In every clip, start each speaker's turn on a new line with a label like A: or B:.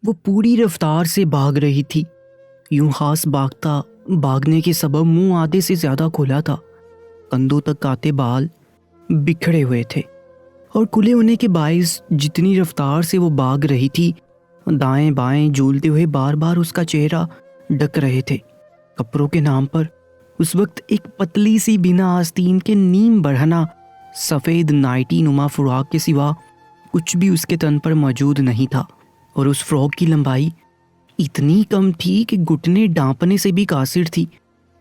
A: وہ پوری رفتار سے بھاگ رہی تھی، یوں خاص بھاگنے کے سبب منہ آدھے سے زیادہ کھلا تھا، کندھوں تک آتے بال بکھڑے ہوئے تھے اور کھلے ہونے کے باعث جتنی رفتار سے وہ بھاگ رہی تھی دائیں بائیں جھولتے ہوئے بار بار اس کا چہرہ ڈھک رہے تھے۔ کپڑوں کے نام پر اس وقت ایک پتلی سی بنا آستین کے نیم برہنہ سفید نائٹی نما فراق کے سوا کچھ بھی اس کے تن پر موجود نہیں تھا، اور اس فراق کی لمبائی اتنی کم تھی کہ گھٹنے ڈانپنے سے بھی قاصر تھی۔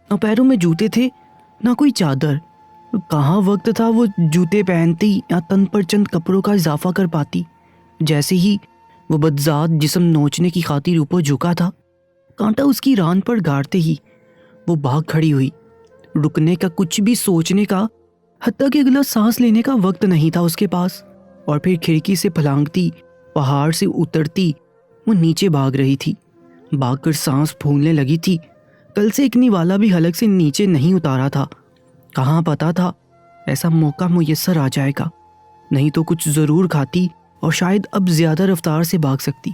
A: نہ پیروں میں جوتے تھے نہ کوئی چادر، کہاں وقت تھا وہ جوتے پہنتی یا تن پر چند کپڑوں کا اضافہ کر پاتی۔ جیسے ہی وہ بدذات جسم نوچنے کی خاطر اوپر جھکا تھا، کانٹا اس کی ران پر گاڑتے ہی وہ بھاگ کھڑی ہوئی۔ رکنے کا، کچھ بھی سوچنے کا، حتیٰ کہ اگلا سانس لینے کا وقت نہیں تھا اس کے پاس، اور پھر کھڑکی سے پھلانگتی، پہاڑ سے اترتی وہ نیچے بھاگ رہی تھی۔ بھاگ کر سانس پھولنے لگی تھی۔ کل سے ایک نوالا بھی حلق سے نیچے نہیں اتارا تھا۔ کہاں پتا تھا ایسا موقع میسر آ جائے گا، نہیں تو کچھ ضرور کھاتی اور شاید اب زیادہ رفتار سے بھاگ سکتی۔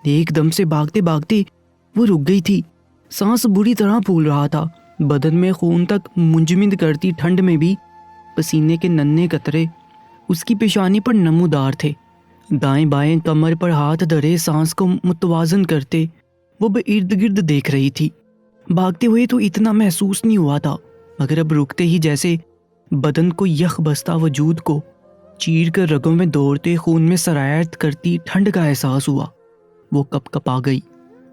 A: ایک دم سے بھاگتے بھاگتے وہ رک گئی تھی۔ سانس بری طرح پھول رہا تھا، بدن میں خون تک منجمد کرتی ٹھنڈ میں بھی پسینے کے ننھے قطرے اس کی پیشانی پر نمودار تھے۔ دائیں بائیں کمر پر ہاتھ دھرے سانس کو متوازن کرتے وہ ارد گرد دیکھ رہی تھی۔ بھاگتے ہوئے تو اتنا محسوس نہیں ہوا تھا، مگر اب رکتے ہی جیسے بدن کو یخ بستہ وجود کو چیر کر رگوں میں دوڑتے خون میں سرایت کرتی ٹھنڈ کا احساس ہوا۔ وہ کپ کپا گئی،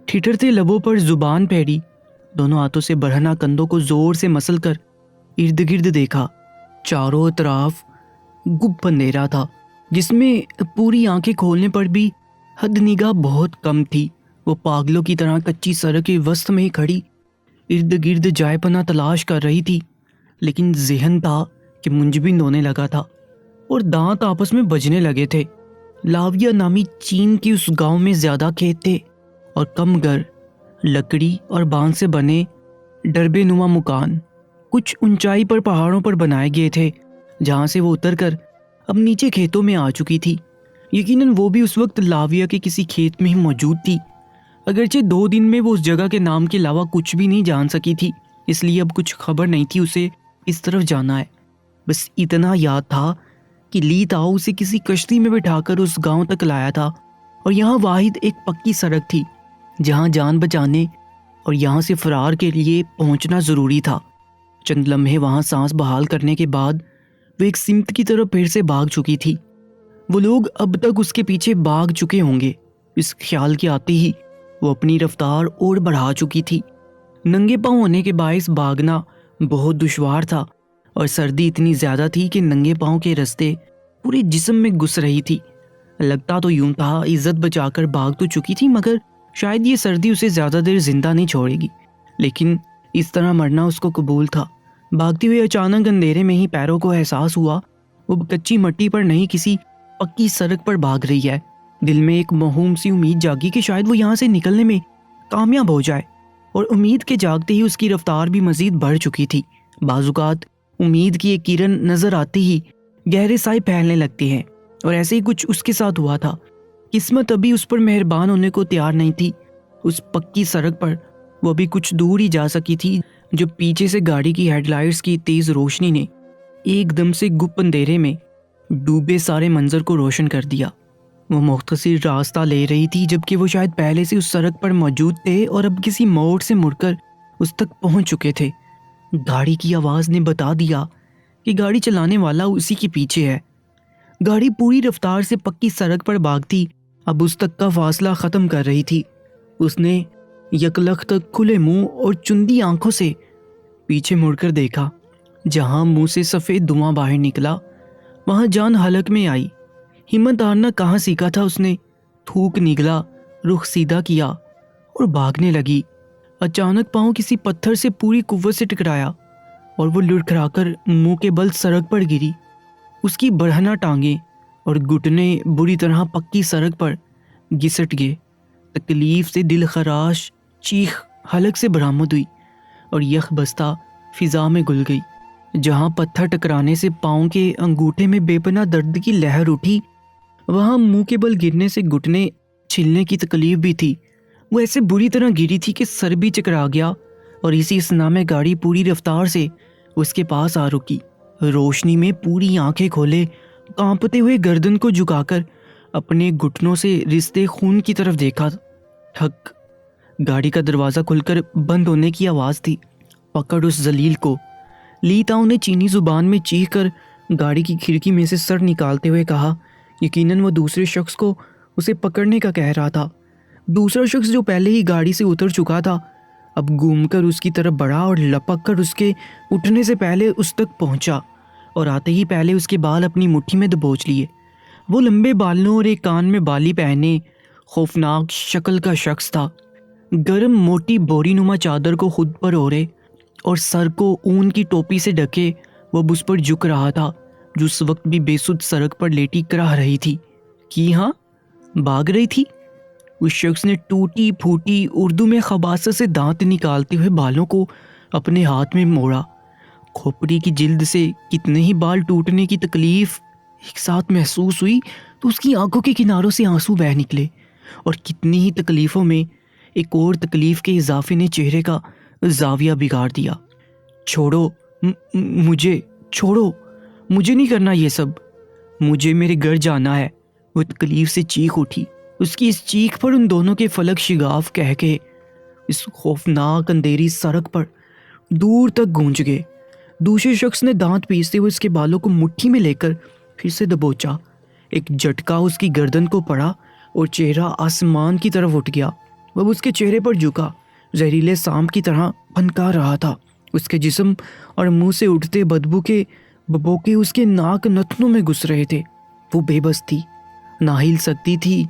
A: ٹھٹرتے لبوں پر زبان پھیری، دونوں ہاتھوں سے برہنہ کندھوں کو زور سے مسل کر ارد گرد دیکھا۔ چاروں طرف گپ اندھیرا تھا، جس میں پوری آنکھیں کھولنے پر بھی حد نگاہ بہت کم تھی۔ وہ پاگلوں کی طرح کچی سڑک کے وسط میں ہی کھڑی ارد گرد جائے پناہ تلاش کر رہی تھی، لیکن ذہن تھا کہ منجمد ہونے لگا تھا اور دانت آپس میں بجنے لگے تھے۔ لاویہ نامی چین کی اس گاؤں میں زیادہ کھیت تھے اور کم گھر، لکڑی اور بانس سے بنے ڈربے نما مکان کچھ اونچائی پر پہاڑوں پر بنائے گئے تھے، جہاں سے وہ اتر کر اب نیچے کھیتوں میں آ چکی تھی۔ یقیناً وہ بھی اس وقت لاویہ کے کسی کھیت میں ہی موجود تھی، اگرچہ 2 دن میں وہ اس جگہ کے نام کے علاوہ کچھ بھی نہیں جان سکی تھی، اس لیے اب کچھ خبر نہیں تھی اسے اس طرف جانا ہے۔ بس اتنا یاد تھا کہ لی تاؤ اسے کسی کشتی میں بٹھا کر اس گاؤں تک لایا تھا، اور یہاں واحد ایک پکی سڑک تھی جہاں جان بچانے اور یہاں سے فرار کے لیے پہنچنا ضروری تھا۔ چند لمحے وہاں سانس بحال کرنے کے بعد وہ ایک سمت کی طرف پھر سے بھاگ چکی تھی۔ وہ لوگ اب تک اس کے پیچھے بھاگ چکے ہوں گے، اس خیال کے آتے ہی وہ اپنی رفتار اور بڑھا چکی تھی۔ ننگے پاؤں ہونے کے باعث بھاگنا بہت دشوار تھا، اور سردی اتنی زیادہ تھی کہ ننگے پاؤں کے رستے پورے جسم میں گھس رہی تھی۔ لگتا تو یوں تھا عزت بچا کر بھاگ تو چکی تھی، مگر شاید یہ سردی اسے زیادہ دیر زندہ نہیں چھوڑے گی، لیکن اس طرح مرنا اس کو قبول تھا۔ بھاگتے ہوئے اچانک اندھیرے میں ہی پیروں کو احساس ہوا وہ کچی مٹی پر نہیں کسی پکی سڑک پر بھاگ رہی ہے۔ دل میں ایک موہوم سی امید جاگی کہ شاید وہ یہاں سے نکلنے میں کامیاب ہو جائے، اور امید کے جاگتے ہی اس کی رفتار بھی مزید بڑھ چکی تھی۔ بعض اوقات امید کی ایک کرن نظر آتی ہی گہرے سائے پھیلنے لگتے ہیں، اور ایسے ہی کچھ اس کے ساتھ ہوا تھا۔ قسمت ابھی اس پر مہربان ہونے کو تیار نہیں تھی۔ اس پکی سڑک پر وہ بھی کچھ دور ہی جا سکی تھی، جو پیچھے سے گاڑی کی ہیڈ لائٹس کی تیز روشنی نے ایک دم سے گپ اندھیرے میں ڈوبے سارے منظر کو روشن کر دیا۔ وہ مختصر راستہ لے رہی تھی، جبکہ وہ شاید پہلے سے اس سڑک پر موجود تھے اور اب کسی موڑ سے مڑ کر اس تک پہنچ چکے تھے۔ گاڑی کی آواز نے بتا دیا کہ گاڑی چلانے والا اسی کے پیچھے ہے۔ گاڑی پوری رفتار سے پکی سڑک پر بھاگتی اب اس تک کا فاصلہ ختم کر رہی تھی۔ اس نے یکلخت کھلے منہ اور چندی آنکھوں سے پیچھے مڑ کر دیکھا۔ جہاں منہ سے سفید دھواں باہر نکلا وہاں جان حلق میں آئی۔ ہمت ہارنا کہاں سیکھا تھا اس نے۔ تھوک نگلا، رخ سیدھا کیا اور بھاگنے لگی۔ اچانک پاؤں کسی پتھر سے پوری قوت سے ٹکرایا اور وہ لڑکھڑا کر منہ کے بل سڑک پر گری۔ اس کی برہنہ ٹانگیں اور گھٹنے بری طرح پکی سڑک پر گھسٹ گئے۔ تکلیف سے دل خراش چیخ حلق سے برآمد ہوئی اور یخ بستہ فضا میں گل گئی۔ جہاں پتھر ٹکرانے سے پاؤں کے انگوٹھے میں بے پناہ درد کی لہر اٹھی، وہاں منہ کے بل گرنے سے گھٹنے چھلنے کی تکلیف بھی تھی۔ وہ ایسے بری طرح گری تھی کہ سر بھی چکرا گیا اور اسی اسنا میں گاڑی پوری رفتار سے اس کے پاس آ رکی۔ روشنی میں پوری آنکھیں کھولے، کانپتے ہوئے گردن کو جھکا کر اپنے گھٹنوں سے رستے خون کی طرف دیکھا۔ ٹھک، گاڑی کا دروازہ کھل کر بند ہونے کی آواز تھی۔ پکڑ اس ذلیل کو، لی تاؤ نے چینی زبان میں چیخ کر گاڑی کی کھڑکی میں سے سر نکالتے ہوئے کہا۔ یقیناً وہ دوسرے شخص کو اسے پکڑنے کا کہہ رہا تھا۔ دوسرا شخص جو پہلے ہی گاڑی سے اتر چکا تھا اب گھوم کر اس کی طرف بڑھا اور لپک کر اس کے اٹھنے سے پہلے اس تک پہنچا اور آتے ہی پہلے اس کے بال اپنی مٹھی میں دبوچ لیے۔ وہ لمبے بالوں اور ایک کان میں بالی پہنے خوفناک شکل کا شخص تھا۔ گرم موٹی بوری نما چادر کو خود پر اوڑھے اور سر کو اون کی ٹوپی سے ڈھکے وہ اس پر جھک رہا تھا جو اس وقت بھی بے سود سڑک پر لیٹی کراہ رہی تھی۔ کی ہاں، بھاگ رہی تھی؟ اس شخص نے ٹوٹی پھوٹی اردو میں خباثت سے دانت نکالتے ہوئے بالوں کو اپنے ہاتھ میں موڑا۔ کھوپڑی کی جلد سے کتنے ہی بال ٹوٹنے کی تکلیف ایک ساتھ محسوس ہوئی تو اس کی آنکھوں کے کناروں سے آنسو بہہ نکلے، اور کتنی ہی تکلیفوں میں ایک اور تکلیف کے اضافے نے چہرے کا زاویہ بگاڑ دیا۔ چھوڑو مجھے، چھوڑو، مجھے نہیں کرنا یہ سب، مجھے میرے گھر جانا ہے۔ وہ تکلیف سے چیخ اٹھی۔ اس کی اس چیخ پر ان دونوں کے فلک شگاف کہہ کے اس خوفناک اندھیری سڑک پر دور تک گونج گئے۔ دوسرے شخص نے دانت پیستے ہوئے اس کے بالوں کو مٹھی میں لے کر پھر سے دبوچا۔ ایک جھٹکا اس کی گردن کو پڑا اور چہرہ آسمان کی طرف اٹھ گیا۔ وہ اس کے چہرے پر جھکا، زہریلے سانپ کی طرح پھنکا رہا تھا۔ اس کے جسم اور منہ سے اٹھتے بدبو کے ببوکے اس کے ناک نتنوں میں گھس رہے تھے۔ وہ بے بس تھی، نہ ہل سکتی تھی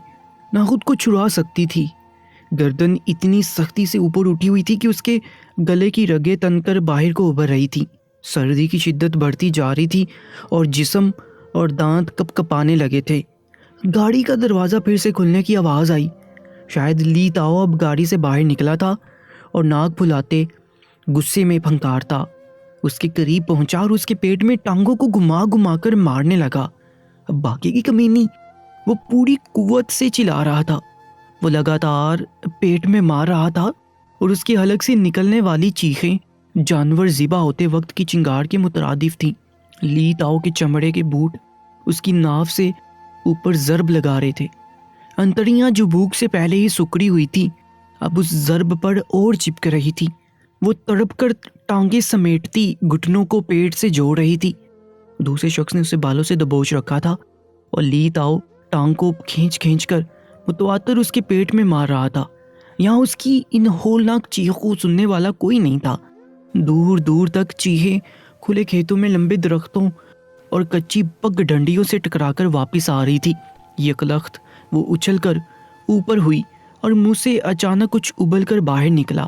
A: نہ خود کو چھڑا سکتی تھی۔ گردن اتنی سختی سے اوپر اٹھی ہوئی تھی کہ اس کے گلے کی رگیں تن کر باہر کو ابھر رہی تھی۔ سردی کی شدت بڑھتی جا رہی تھی اور جسم اور دانت کپ کپانے لگے تھے۔ گاڑی کا دروازہ پھر سے کھلنے کی آواز آئی۔ شاید لی تاؤ اب گاڑی سے باہر نکلا تھا اور ناک پھلاتے غصے میں پھنکارتا اس کے قریب پہنچا اور اس کے پیٹ میں ٹانگوں کو گھما گھما کر مارنے لگا۔ اب باقی کی کمینی، وہ پوری قوت سے چلا رہا تھا۔ وہ لگاتار پیٹ میں مار رہا تھا اور اس کی حلق سے نکلنے والی چیخیں جانور ذبح ہوتے وقت کی چنگار کے مترادف تھیں۔ لی تاؤ کے چمڑے کے بوٹ اس کی ناف سے اوپر ضرب لگا رہے تھے۔ انتڑیاں جو بھوک سے پہلے ہی سکڑی ہوئی تھی اب اس ضرب پر اور چپک رہی تھی۔ وہ تڑپ کر ٹانگیں سمیٹتی گھٹنوں کو پیٹ سے جوڑ رہی تھی۔ دوسرے شخص نے اسے بالوں سے دبوچ رکھا تھا اور لی تاؤ ٹانگ کو کھینچ کھینچ کر متواتر اس کے پیٹ میں مار رہا تھا۔ یہاں اس کی ان ہولناک چیخوں کو سننے والا کوئی نہیں تھا۔ دور دور تک چیخیں کھلے کھیتوں میں لمبے درختوں اور کچی پگ ڈنڈیوں سے ٹکرا کر واپس آ رہی تھی۔ یکلخت وہ اچھل کر اوپر ہوئی اور منہ سے اچانک کچھ ابل کر باہر نکلا۔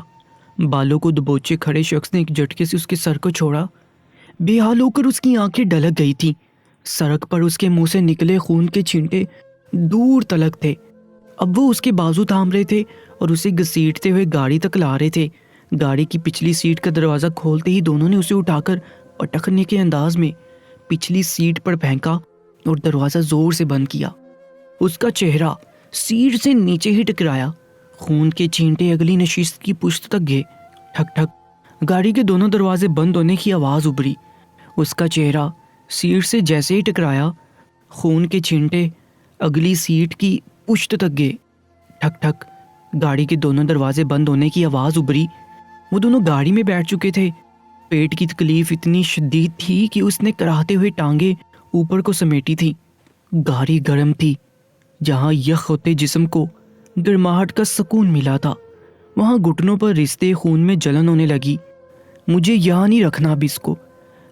A: بالوں کو دبوچے کھڑے شخص نے ایک جھٹکے سے اس کے سر کو چھوڑا۔ بے حال ہو کر اس کی آنکھیں ڈھلک گئی تھی۔ سڑک پر اس کے منہ سے نکلے خون کے چھینٹے دور تلک تھے۔ اب وہ اس کے بازو تھام رہے تھے اور اسے گھسیٹتے ہوئے گاڑی تک لا رہے تھے۔ گاڑی کی پچھلی سیٹ کا دروازہ کھولتے ہی دونوں نے اسے اٹھا کر پٹکنے کے انداز میں پچھلی سیٹ پر پھینکا اور دروازہ زور سے بند کیا۔ اس کا چہرہ سیٹ سے نیچے ہی ٹکرایا۔ خون کے چھینٹے اگلی نشست کی پشت تک گئے۔ ٹھک ٹھک، گاڑی کے دونوں دروازے بند ہونے کی آواز ابھری۔ اس کا چہرہ سیٹ سے جیسے ہی ٹکرایا، خون کے چھینٹے اگلی سیٹ کی پشت تک گئے۔ ٹھک ٹھک، گاڑی کے دونوں دروازے بند ہونے کی آواز ابھری۔ وہ دونوں گاڑی میں بیٹھ چکے تھے۔ پیٹ کی تکلیف اتنی شدید تھی کہ اس نے کراہتے ہوئے ٹانگیں اوپر کو سمیٹی تھی۔ گاڑی گرم تھی۔ جہاں یخ ہوتے جسم کو گرماہٹ کا سکون ملا تھا وہاں گھٹنوں پر رشتے خون میں جلن ہونے لگی۔ مجھے یہاں نہیں رکھنا اب اس کو،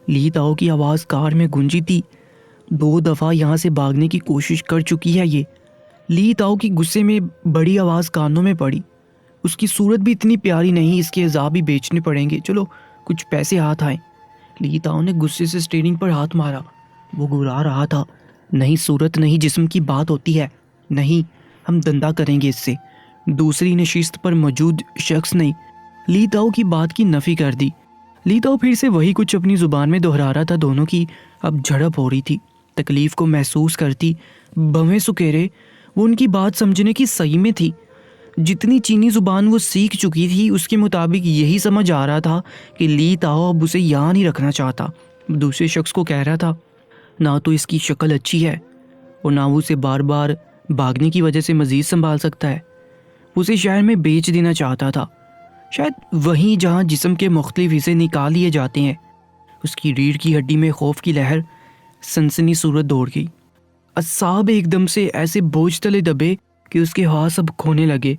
A: لی تاؤ کی آواز کار میں گونجی تھی۔ 2 دفعہ یہاں سے بھاگنے کی کوشش کر چکی ہے یہ۔ لی تاؤ کی غصے میں بڑی آواز کانوں میں پڑی۔ اس کی صورت بھی اتنی پیاری نہیں، اس کے عذاب بھی بیچنے پڑیں گے، چلو کچھ پیسے ہاتھ آئیں۔ لی تاؤ نے غصے سے اسٹیئرنگ پر ہاتھ مارا۔ وہ گھرا رہا تھا۔ نہیں صورت نہیں جسم کی بات ہوتی ہے، نہیں ہم دندہ کریں گے اس سے۔ دوسری نشست پر موجود شخص نے لی تاؤ کی بات کی نفی کر دی۔ لی تاؤ پھر سے وہی کچھ اپنی زبان میں دہرا رہا تھا۔ دونوں کی اب جھڑپ ہو رہی تھی۔ تکلیف کو محسوس کرتی بھویں سکیرے وہ ان کی بات سمجھنے کی صحیح میں تھی۔ جتنی چینی زبان وہ سیکھ چکی تھی اس کے مطابق یہی سمجھ آ رہا تھا کہ لی تاؤ اب اسے یہاں نہیں رکھنا چاہتا۔ دوسرے شخص کو کہہ رہا تھا نہ تو اس کی شکل اچھی ہے اور نہ وہ اسے بار بار بھاگنے کی وجہ سے مزید سنبھال سکتا ہے۔ وہ اسے شہر میں بیچ دینا چاہتا تھا، شاید وہیں جہاں جسم کے مختلف حصے نکال لیے جاتے ہیں۔ اس کی ریڑھ کی ہڈی میں خوف کی لہر سنسنی صورت دوڑ گئی۔ اعصاب ایک دم سے ایسے بوجھ تلے دبے کہ اس کے ہاتھ اب کھونے لگے،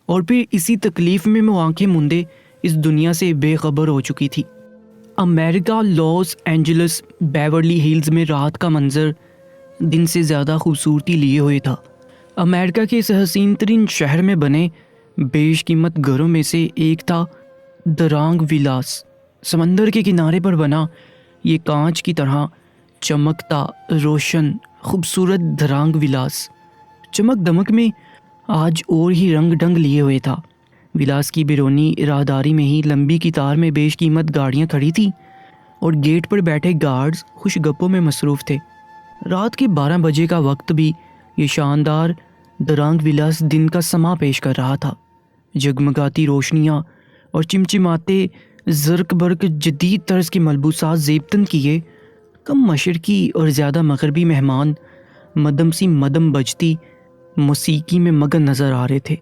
A: اور پھر اسی تکلیف میں وہ آنکھیں مندے اس دنیا سے بے خبر ہو چکی تھی۔ امریکہ، لاس اینجلس، بیورلی ہلز میں رات کا منظر دن سے زیادہ خوبصورتی لیے ہوئے تھا۔ امریکہ کے اس حسین ترین شہر میں بنے بیش قیمت گھروں میں سے ایک تھا درانگ ولاس۔ سمندر کے کنارے پر بنا یہ کانچ کی طرح چمکتا روشن خوبصورت درانگ ولاس چمک دمک میں آج اور ہی رنگ ڈنگ لیے ہوئے تھا۔ ولاس کی بیرونی راہداری میں ہی لمبی قطار میں بیش قیمت گاڑیاں کھڑی تھیں اور گیٹ پر بیٹھے گارڈز خوش گپوں میں مصروف تھے۔ رات کے 12 بجے کا وقت بھی یہ شاندار درانگ ولاس دن کا سما پیش کر رہا تھا۔ جگمگاتی روشنیاں اور چمچماتے زرق برق جدید طرز کے ملبوسات زیبتن کیے کم مشرقی اور زیادہ مغربی مہمان مدم سی مدم بجتی موسیقی میں مگن نظر آ رہے تھے۔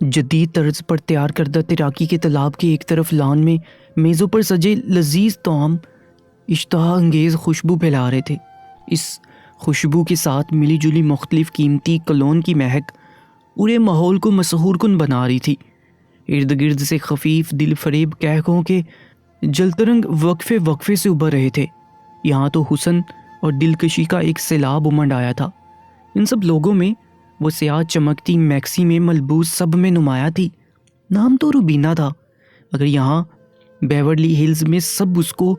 A: جدید طرز پر تیار کردہ تیراکی کے تالاب کے ایک طرف لان میں میزوں پر سجے لذیذ طعام اشتہا انگیز خوشبو پھیلا رہے تھے۔ اس خوشبو کے ساتھ ملی جلی مختلف قیمتی کلون کی مہک پورے ماحول کو مسحور کن بنا رہی تھی۔ ارد گرد سے خفیف دل فریب قہقہوں کے جلترنگ وقفے وقفے سے ابھر رہے تھے۔ یہاں تو حسن اور دلکشی کا ایک سیلاب امنڈ آیا تھا۔ ان سب لوگوں میں وہ سیاہ چمکتی میکسی میں ملبوس سب میں نمایاں تھی۔ نام تو روبینہ تھا، مگر یہاں بیورلی ہلز میں سب اس کو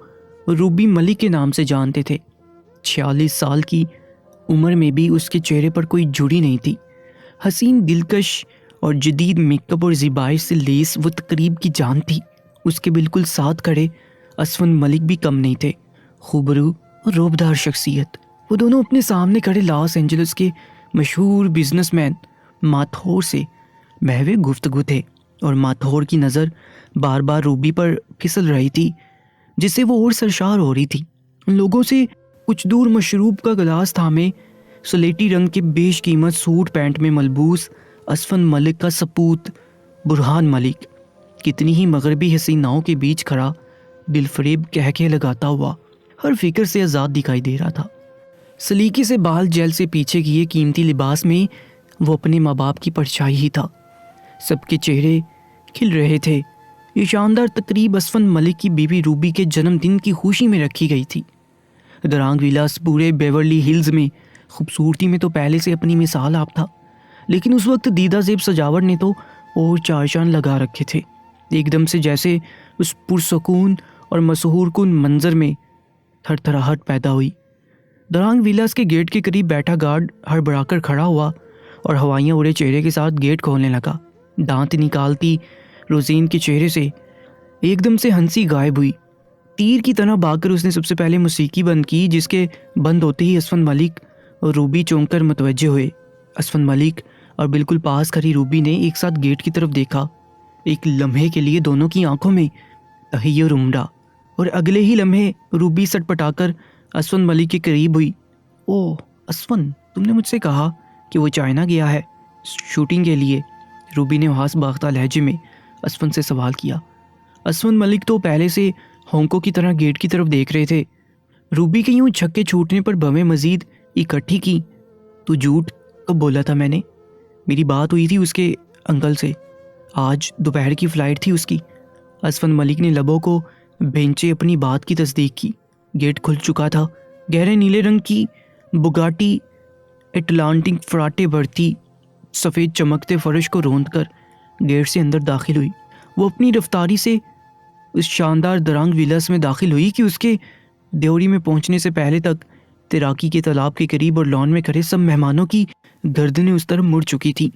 A: روبی ملک کے نام سے جانتے تھے۔ 46 سال کی عمر میں بھی اس کے چہرے پر کوئی جھڑی نہیں تھی۔ حسین، دلکش اور جدید میک اپ اور زیبائش سے لیس وہ تقریب کی جان تھی۔ اس کے بالکل ساتھ کھڑے اسفند ملک بھی کم نہیں تھے، خوبرو اور روبدار شخصیت۔ وہ دونوں اپنے سامنے کھڑے لاس اینجلس کے مشہور بزنس مین ماتھور سے محو گفتگو تھے، اور ماتھور کی نظر بار بار روبی پر پھسل رہی تھی، جس سے وہ اور سرشار ہو رہی تھی۔ ان لوگوں سے کچھ دور مشروب کا گلاس تھامے سلیٹی رنگ کے بیش قیمت سوٹ پینٹ میں ملبوس اسفند ملک کا سپوت برہان ملک کتنی ہی مغربی حسیناؤں کے بیچ کھڑا دل فریب کہکے لگاتا ہوا ہر فکر سے آزاد دکھائی دے رہا تھا۔ سلیقے سے بال جیل سے پیچھے کیے قیمتی لباس میں وہ اپنے ماں باپ کی پرچھائی ہی تھا۔ سب کے چہرے کھل رہے تھے۔ یہ شاندار تقریب اسفند ملک کی بیوی روبی کے جنم دن کی خوشی میں رکھی گئی تھی۔ درانگ ولاس پورے بیورلی ہلز میں خوبصورتی میں تو پہلے سے اپنی مثال آپ تھا، لیکن اس وقت دیدہ زیب سجاوٹ نے تو اور چار چاند لگا رکھے تھے۔ ایک دم سے جیسے اس پرسکون اور مسحور کن منظر میں تھر تھراہٹ پیدا ہوئی۔ درانگ ولاس کے گیٹ کے قریب بیٹھا گارڈ ہڑبڑا کر کھڑا ہوا اور ہوائیاں اڑے چہرے کے ساتھ گیٹ کھولنے لگا۔ دانت نکالتی روزین کے چہرے سے ایک دم سے ہنسی غائب ہوئی۔ تیر کی طرح بھاگ کر اس نے سب سے پہلے موسیقی بند کی، جس کے بند ہوتے ہی اسفند ملک اور روبی چونک کر متوجہ ہوئے۔ اسفند ملک اور بالکل پاس کھڑی روبی نے ایک ساتھ گیٹ کی طرف دیکھا۔ ایک لمحے کے لیے دونوں کی آنکھوں میں تحیر امڑا، اور اگلے ہی لمحے روبی سٹ پٹا کر اسفند ملک کے قریب ہوئی۔ اوہ اسفند، تم نے مجھ سے کہا کہ وہ چائنا گیا ہے شوٹنگ کے لیے؟ روبی نے ہاس باختہ لہجے میں اسفند سے سوال کیا۔ اسفند ملک تو پہلے سے ہونکوں کی طرح گیٹ کی طرف دیکھ رہے تھے۔ روبی کے یوں چھکے چھوٹنے پر بویں مزید اکٹھی کی۔ تو جھوٹ کب بولا تھا میں نے؟ میری بات ہوئی تھی اس کے انکل سے، آج دوپہر کی فلائٹ تھی اس کی۔ اسفند ملک نے لبوں کو بھینچے اپنی بات کی تصدیق کی۔ گیٹ کھل چکا تھا۔ گہرے نیلے رنگ کی بگاٹی اٹلانٹک فراٹے بڑھتی سفید چمکتے فرش کو روند کر گیٹ سے اندر داخل ہوئی۔ وہ اپنی رفتاری سے اس شاندار درانگ ولاس میں داخل ہوئی کہ اس کے دیوری میں پہنچنے سے پہلے تک تیراکی کے تالاب کے قریب اور لان میں کھڑے سب مہمانوں کی گردنیں اس طرف مڑ چکی تھی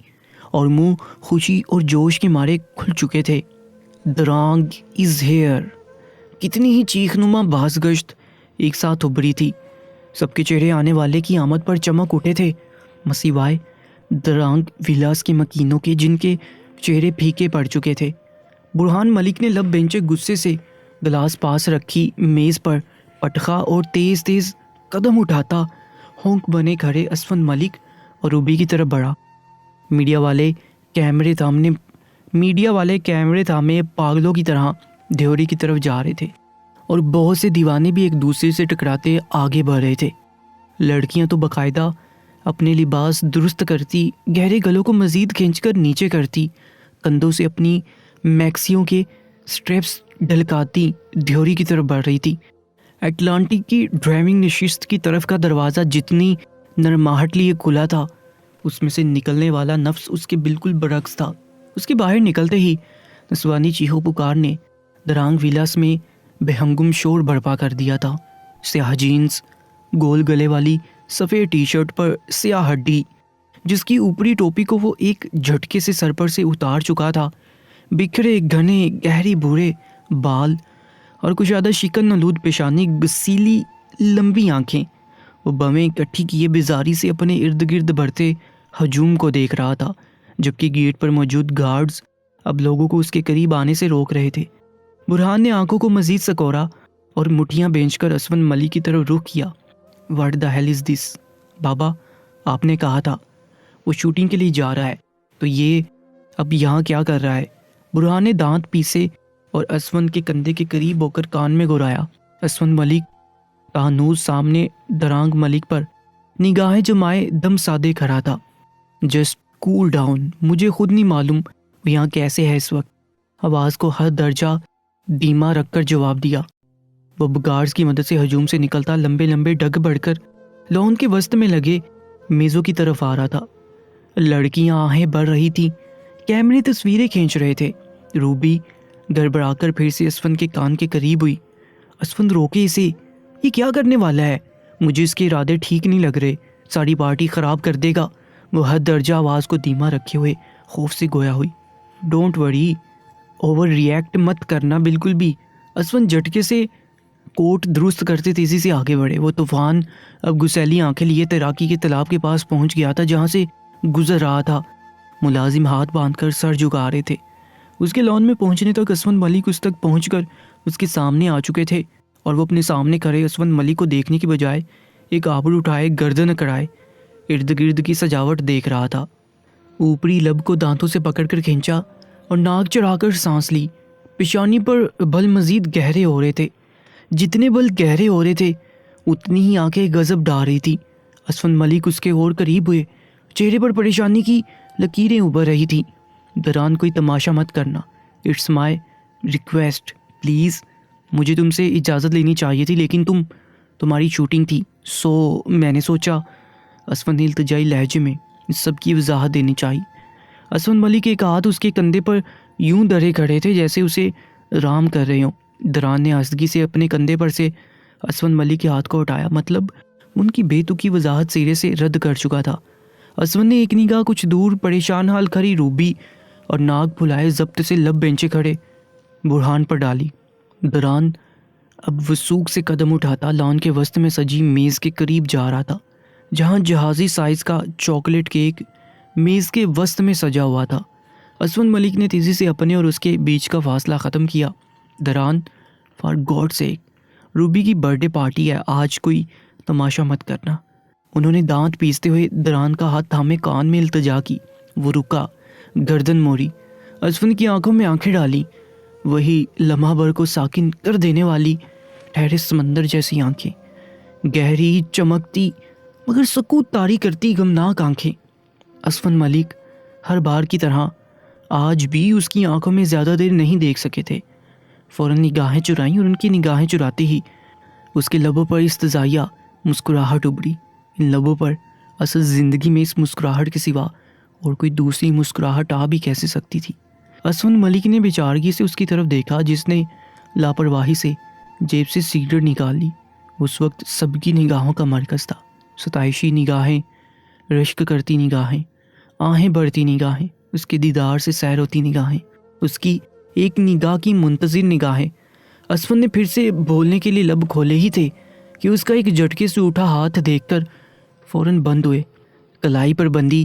A: اور منہ خوشی اور جوش کے مارے کھل چکے تھے۔ درانگ از ہیئر! کتنی ہی چیخ نما باز گشت ایک ساتھ ابھری تھی۔ سب کے چہرے آنے والے کی آمد پر چمک اٹھے تھے، مسیوائے درانگ ولاس کے مکینوں کے، جن کے چہرے پھیکے پڑ چکے تھے۔ برہان ملک نے لب بینچے غصے سے گلاس پاس رکھی میز پر پٹخا اور تیز تیز قدم اٹھاتا ہونک بنے کھڑے اسفند ملک اور روبی کی طرف بڑھا۔ میڈیا والے کیمرے تھامے پاگلوں کی طرح دھیوری کی طرف جا رہے تھے اور بہت سے دیوانے بھی ایک دوسرے سے ٹکراتے آگے بڑھ رہے تھے۔ لڑکیاں تو باقاعدہ اپنے لباس درست کرتی، گہرے گلوں کو مزید کھینچ کر نیچے کرتی، کندھوں سے اپنی میکسیوں کے سٹریپس ڈھلکاتی دھیوری کی طرف بڑھ رہی تھی۔ اٹلانٹک کی ڈرائیونگ نشست کی طرف کا دروازہ جتنی نرماہٹ لیے کھلا تھا، اس میں سے نکلنے والا نفس اس کے بالکل برعکس تھا۔ اس کے باہر نکلتے ہی نسوانی چیخو پکار نے درانگ ویلاس میں بے ہنگم شور برپا کر دیا تھا۔ سیاہ جینز، گول گلے والی سفید ٹی شرٹ پر سیاہ ہڈی، جس کی اوپری ٹوپی کو وہ ایک جھٹکے سے سر پر سے اتار چکا تھا، بکھرے گھنے گہری بھورے بال اور کشادہ شکن آلود پیشانی، گسیلی لمبی آنکھیں۔ وہ بمیں اکٹھی کیے بیزاری سے اپنے ارد گرد بڑھتے ہجوم کو دیکھ رہا تھا، جبکہ گیٹ پر موجود گارڈز اب لوگوں کو اس کے قریب آنے سے روک رہے تھے۔ برہان نے آنکھوں کو مزید سکورا اور مٹھیاں بینچ کر اسفند ملک کی طرف رخ کیا۔ واٹ دا ہیل از دس؟ بابا، آپ نے کہا تھا وہ شوٹنگ کے لیے جا رہا ہے، تو یہ اب یہاں کیا کر رہا ہے؟ برہان نے دانت پیسے اور اسفند کے کندھے کے قریب ہو کر کان میں گرایا۔ اسفند ملک تانوز سامنے درانگ ملک پر نگاہیں جمائے دم سادے کھڑا تھا۔ جسٹ کول ڈاؤن، مجھے خود نہیں معلوم وہ یہاں کیسے ہے اس وقت، آواز کو ہر درجہ دھیما رکھ کر جواب دیا۔ وہ گارڈز کی مدد سے ہجوم سے نکلتا لمبے لمبے ڈگ بڑھ کر لون کے وسط میں لگے میزوں کی طرف آ رہا تھا۔ لڑکیاں آہیں بڑھ رہی تھیں، کیمرے تصویریں کھینچ رہے تھے۔ روبی گڑبڑا کر پھر سے اسفند کے کان کے قریب ہوئی۔ اسفند، روکے اسے، یہ کیا کرنے والا ہے؟ مجھے اس کے ارادے ٹھیک نہیں لگ رہے، ساری پارٹی خراب کر دے گا۔ وہ حد درجہ آواز کو دھیما رکھے ہوئے خوف سے گویا ہوئی۔ ڈونٹ وری، اوور ریئیکٹ مت کرنا بالکل بھی۔ اسفند جھٹکے سے کوٹ درست کرتے تیزی سے آگے بڑھے۔ وہ طوفان اب گسیلی آنکھیں لیے تیراکی کے تالاب کے پاس پہنچ گیا تھا، جہاں سے گزر رہا تھا۔ ملازم ہاتھ باندھ کر سر جھکا رہے تھے۔ اس کے لان میں پہنچنے تک اسفند ملک اس تک پہنچ کر اس کے سامنے آ چکے تھے، اور وہ اپنے سامنے کھڑے اسفند ملک کو دیکھنے کی بجائے ایک آبرو اٹھائے گردن اکڑائے ارد گرد کی سجاوٹ دیکھ رہا تھا۔ اوپری لب کو دانتوں سے پکڑ کر کھینچا اور ناک چڑھا کر سانس لی۔ پیشانی پر بل مزید گہرے ہو رہے تھے۔ جتنے بل گہرے ہو رہے تھے اتنی ہی آنکھیں غضب ڈال رہی تھی۔ اسفند ملک اس کے اور قریب ہوئے، چہرے پر پریشانی کی لکیریں ابھر رہی تھی۔ دران، کوئی تماشا مت کرنا، اٹس مائی ریکویسٹ پلیز۔ مجھے تم سے اجازت لینی چاہیے تھی، لیکن تمہاری شوٹنگ تھی، سو میں نے سوچا۔ اسفند نے التجائی لہجے میں سب کی وضاحت دینی چاہی۔ اسفند ملک کے ایک ہاتھ اس کے کندھے پر یوں دھرے کھڑے تھے جیسے اسے رام کر رہے ہوں۔ دران نے آہستگی سے اپنے کندھے پر سے اسفند ملک کے ہاتھ کو ہٹایا، مطلب ان کی بے تکی وضاحت سرے سے رد کر چکا تھا۔ اسفند نے ایک نگاہ کچھ دور پریشان حال کھڑی روبی اور ناک پھلائے ضبط سے لب بینچے کھڑے برہان پر ڈالی۔ دران اب وثوق سے قدم اٹھاتا لان کے وسط میں سجی میز کے قریب جا رہا تھا، جہاں جہازی سائز کا چاکلیٹ کیک میز کے وسط میں سجا ہوا تھا۔ اسفند ملک نے تیزی سے اپنے اور اس کے بیچ کا فاصلہ ختم کیا۔ دران، فار گاڈ سیک، روبی کی برتھ ڈے پارٹی ہے، آج کوئی تماشا مت کرنا۔ انہوں نے دانت پیستے ہوئے دران کا ہاتھ تھامے کان میں التجا کی۔ وہ رکا، گردن موڑی، اسفند کی آنکھوں میں آنکھیں ڈالی، وہی لمحہ بھر کو ساکن کر دینے والی ٹھہرے سمندر جیسی آنکھیں، گہری چمکتی مگر سکوت طاری کرتی غمناک آنکھیں۔ اسفند ملک ہر بار کی طرح آج بھی اس کی آنکھوں میں زیادہ دیر نہیں دیکھ سکے تھے۔ فوراً نگاہیں چرائیں اور ان کی نگاہیں چراتے ہی اس کے لبوں پر استزائیہ مسکراہٹ ابھری۔ ان لبوں پر اصل زندگی میں اس مسکراہٹ کے سوا اور کوئی دوسری مسکراہٹ آ بھی کیسے سکتی تھی؟ اسفند ملک نے بیچارگی سے اس کی طرف دیکھا، جس نے لاپرواہی سے جیب سے سگریٹ نکال لی۔ اس وقت سب کی نگاہوں کا مرکز تھا، ستائشی نگاہیں، رشک کرتی نگاہیں، آہیں بڑھتی نگاہیں، اس کے دیدار سے سیر ہوتی نگاہیں، اس کی ایک نگاہ کی منتظر نگاہیں۔ اسفند نے پھر سے بولنے کے لیے لب کھولے ہی تھے کہ اس کا ایک جھٹکے سے اٹھا ہاتھ دیکھ کر فوراً بند ہوئے۔ کلائی پر بندی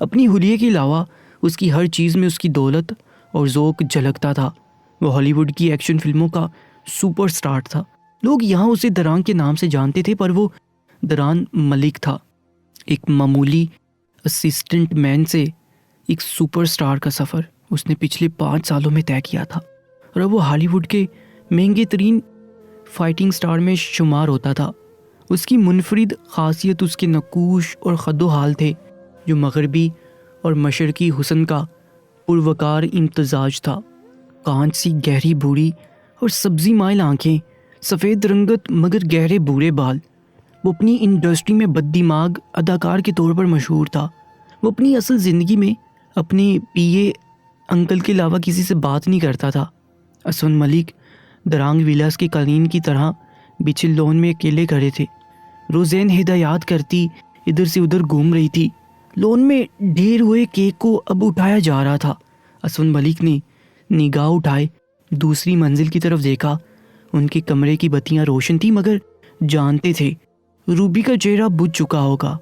A: اپنی حلیے کے علاوہ اس کی ہر چیز میں اس کی دولت اور ذوق جھلکتا تھا۔ وہ ہالی ووڈ کی ایکشن فلموں کا سپر سٹار تھا۔ لوگ یہاں اسے دران کے نام سے جانتے تھے، پر وہ دران ملک تھا، ایک معمولی اسسٹنٹ مین سے ایک سپر سٹار کا سفر اس نے پچھلے 5 سالوں میں طے کیا تھا، اور اب وہ ہالی ووڈ کے مہنگے ترین فائٹنگ سٹار میں شمار ہوتا تھا۔ اس کی منفرد خاصیت اس کے نقوش اور خد و حال تھے، جو مغربی اور مشرقی حسن کا پروکار امتزاج تھا۔ کانچ سی گہری بھوری اور سبزی مائل آنکھیں، سفید رنگت مگر گہرے بھورے بال۔ وہ اپنی انڈسٹری میں بد دماغ اداکار کے طور پر مشہور تھا۔ وہ اپنی اصل زندگی میں اپنے پی اے انکل کے علاوہ کسی سے بات نہیں کرتا تھا۔ اسون ملک درانگ ویلاس کے قالین کی طرح بچھے لون میں اکیلے کھڑے تھے۔ روزین ہدایات کرتی ادھر سے ادھر گھوم رہی تھی۔ لون میں ڈھیر ہوئے کیک کو اب اٹھایا جا رہا تھا۔ اسون ملک نے نگاہ اٹھائے دوسری منزل کی طرف دیکھا۔ ان کے کمرے کی بتیاں روشن تھیں، مگر جانتے تھے روبی کا چہرہ بجھ چکا ہوگا۔